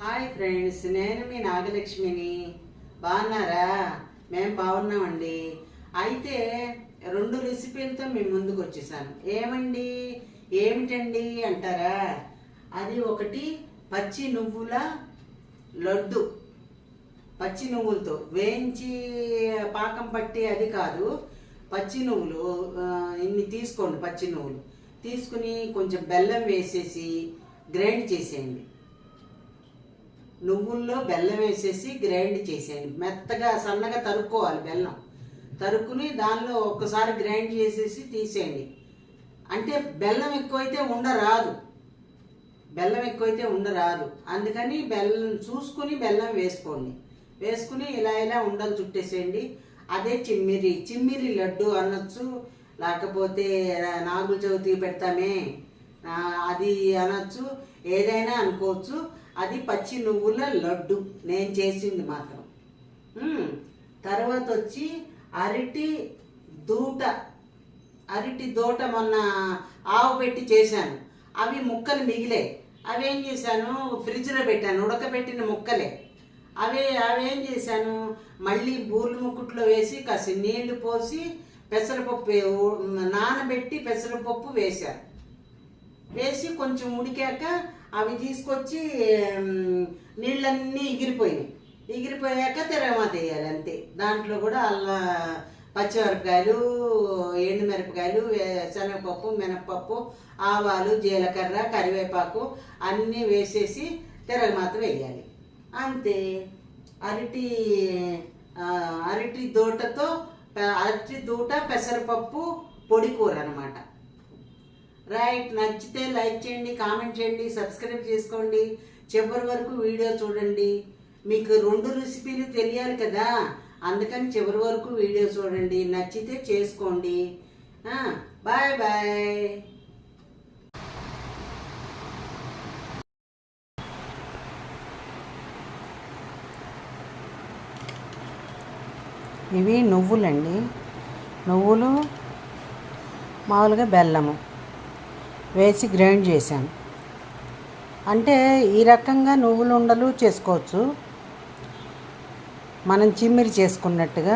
Hi friends, నేను మీ నాగలక్ష్మిని. బాగున్నారా? మేము బాగున్నామండి. అయితే 2 రెసిపీలతో మీ ముందుకు వచ్చేసాను. ఏమిటండి అంటారా? అది ఒకటి పచ్చి నువ్వుల లడ్డు. పచ్చి నువ్వులతో వేయించి పాకం పట్టి అది కాదు, పచ్చి నువ్వులు ఇన్ని తీసుకోండి. పచ్చి నువ్వులు తీసుకుని కొంచెం బెల్లం వేసేసి గ్రైండ్ చేసేయండి. నువ్వుల్లో బెల్లం వేసేసి గ్రైండ్ చేసేయండి. మెత్తగా సన్నగా తరుక్కోవాలి. బెల్లం తరుక్కుని దానిలో ఒక్కసారి గ్రైండ్ చేసేసి తీసేయండి. అంటే బెల్లం ఎక్కువైతే ఉండరాదు. అందుకని బెల్లం చూసుకుని బెల్లం వేసుకోండి. వేసుకుని ఇలా ఉండలు చుట్టేసేయండి. అదే చిమ్మిరి లడ్డు అనొచ్చు, లేకపోతే నాగుల చవితి పెడతామే అది అనొచ్చు, ఏదైనా అనుకోవచ్చు. అది పచ్చి నువ్వుల లడ్డు నేను చేసింది మాత్రం. తర్వాత వచ్చి అరటి దూట మొన్న ఆవు పెట్టి చేశాను. అవి ముక్కలు మిగిలే. అవేం చేశాను, ఫ్రిడ్జ్లో పెట్టాను. ఉడకబెట్టిన ముక్కలే అవేం చేశాను, మళ్ళీ బూర్లు ముక్కుట్లో వేసి కాసి నీళ్లు పోసి పెసరపప్పు నానబెట్టి పెసరపప్పు వేశాను. వేసి కొంచెం ఉడికాక అవి తీసుకొచ్చి నీళ్ళన్నీ ఎగిరిపోయాక తిరగమాత వేయాలి అంతే. దాంట్లో కూడా పచ్చిమిరపకాయలు, ఎండుమిరపకాయలు, శనగపప్పు, మినప్పప్పు, ఆవాలు, జీలకర్ర, కరివేపాకు అన్నీ వేసేసి తిరగమాత వేయాలి అంతే. అరటి దూట పెసరపప్పు పొడి కూర అన్నమాట. రైట్. నచ్చితే లైక్ చేయండి, కామెంట్ చేయండి, సబ్స్క్రైబ్ చేసుకోండి. చివరి వరకు వీడియో చూడండి. మీకు 2 రెసిపీలు తెలియాలి కదా, అందుకని చివరి వరకు వీడియో చూడండి. నచ్చితే చేసుకోండి. Bye bye. ఇవి నువ్వులండి. నువ్వులు మామూలుగా బెల్లము వేసి గ్రైండ్ చేశాను. అంటే ఈ రకంగా నువ్వులు ఉండలు చేసుకోవచ్చు, మనం చిమ్మిరి చేసుకున్నట్టుగా.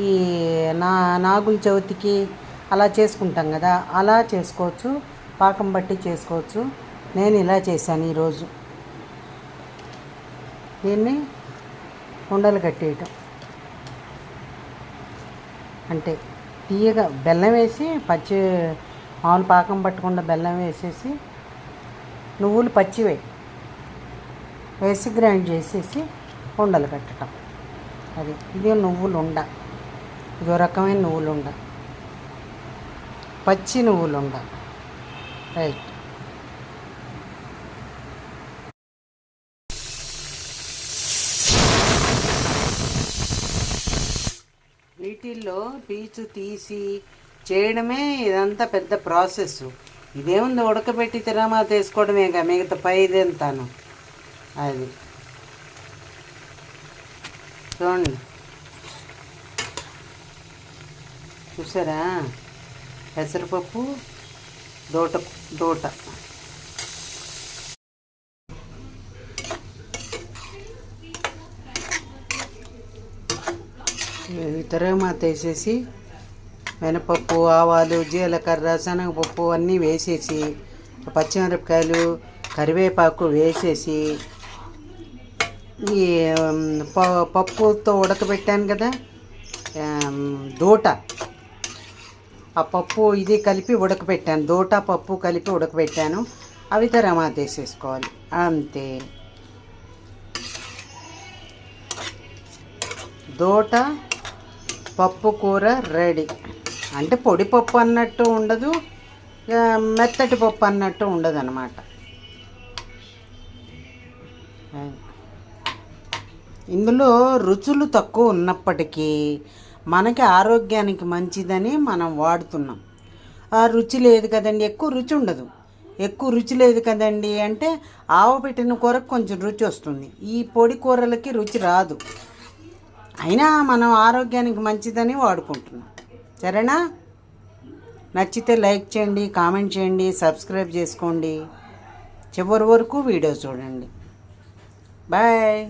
ఈ నాగుల చవితికి అలా చేసుకుంటాం కదా, అలా చేసుకోవచ్చు, పాకం బట్టి చేసుకోవచ్చు. నేను ఇలా చేశాను ఈరోజు. దీన్ని ఉండలు కట్టేయటం అంటే తీయగా బెల్లం వేసి మామూలు పాకం పట్టకుండా బెల్లం వేసేసి నువ్వులు పచ్చివే వేసి గ్రైండ్ చేసేసి ఉండలు కట్టడం. ఇది నువ్వులు ఉండ. ఇదో రకమైన నువ్వులు ఉండ, పచ్చి నువ్వులు ఉండ. రైట్. వీటిల్లో పీచు తీసి చేయడమే ఇదంతా పెద్ద ప్రాసెస్. ఇదేముంది, ఉడకబెట్టి తిరగమాత వేసుకోవడమేగా, మిగతా పైదంతాను. అది చూడండి, చూసారా? పెసరపప్పు దూట తిరగమాత వేసేసి మినపప్పు, ఆవాలు, జీలకర్ర, శనగపప్పు అన్నీ వేసేసి పచ్చిమిరపకాయలు, కరివేపాకు వేసేసి ఈ పప్పుతో ఉడకబెట్టాను కదా దూట, ఆ పప్పు ఇది కలిపి ఉడకబెట్టాను. దూట పప్పు కలిపి ఉడకబెట్టాను. అవి తిరగమాత వేసేసుకోవాలి అంతే. దూట పప్పు కూర రెడీ. అంటే పొడి పప్పు అన్నట్టు ఉండదు, మెత్తటి పప్పు అన్నట్టు ఉండదు అన్నమాట. ఇందులో రుచులు తక్కువ ఉన్నప్పటికీ మనకి ఆరోగ్యానికి మంచిదని మనం వాడుతున్నాం. ఆ రుచి లేదు కదండి, ఎక్కువ రుచి లేదు కదండి అంటే ఆవు పెట్టిన కూరకు కొంచెం రుచి వస్తుంది. ఈ పొడి కూరలకి రుచి రాదు. అయినా మనం ఆరోగ్యానికి మంచిదని వాడుకుంటున్నాం. సరేనా? నచ్చితే లైక్ చేయండి, కామెంట్ చేయండి, సబ్స్క్రైబ్ చేసుకోండి. చివరి వరకు వీడియో చూడండి. బాయ్.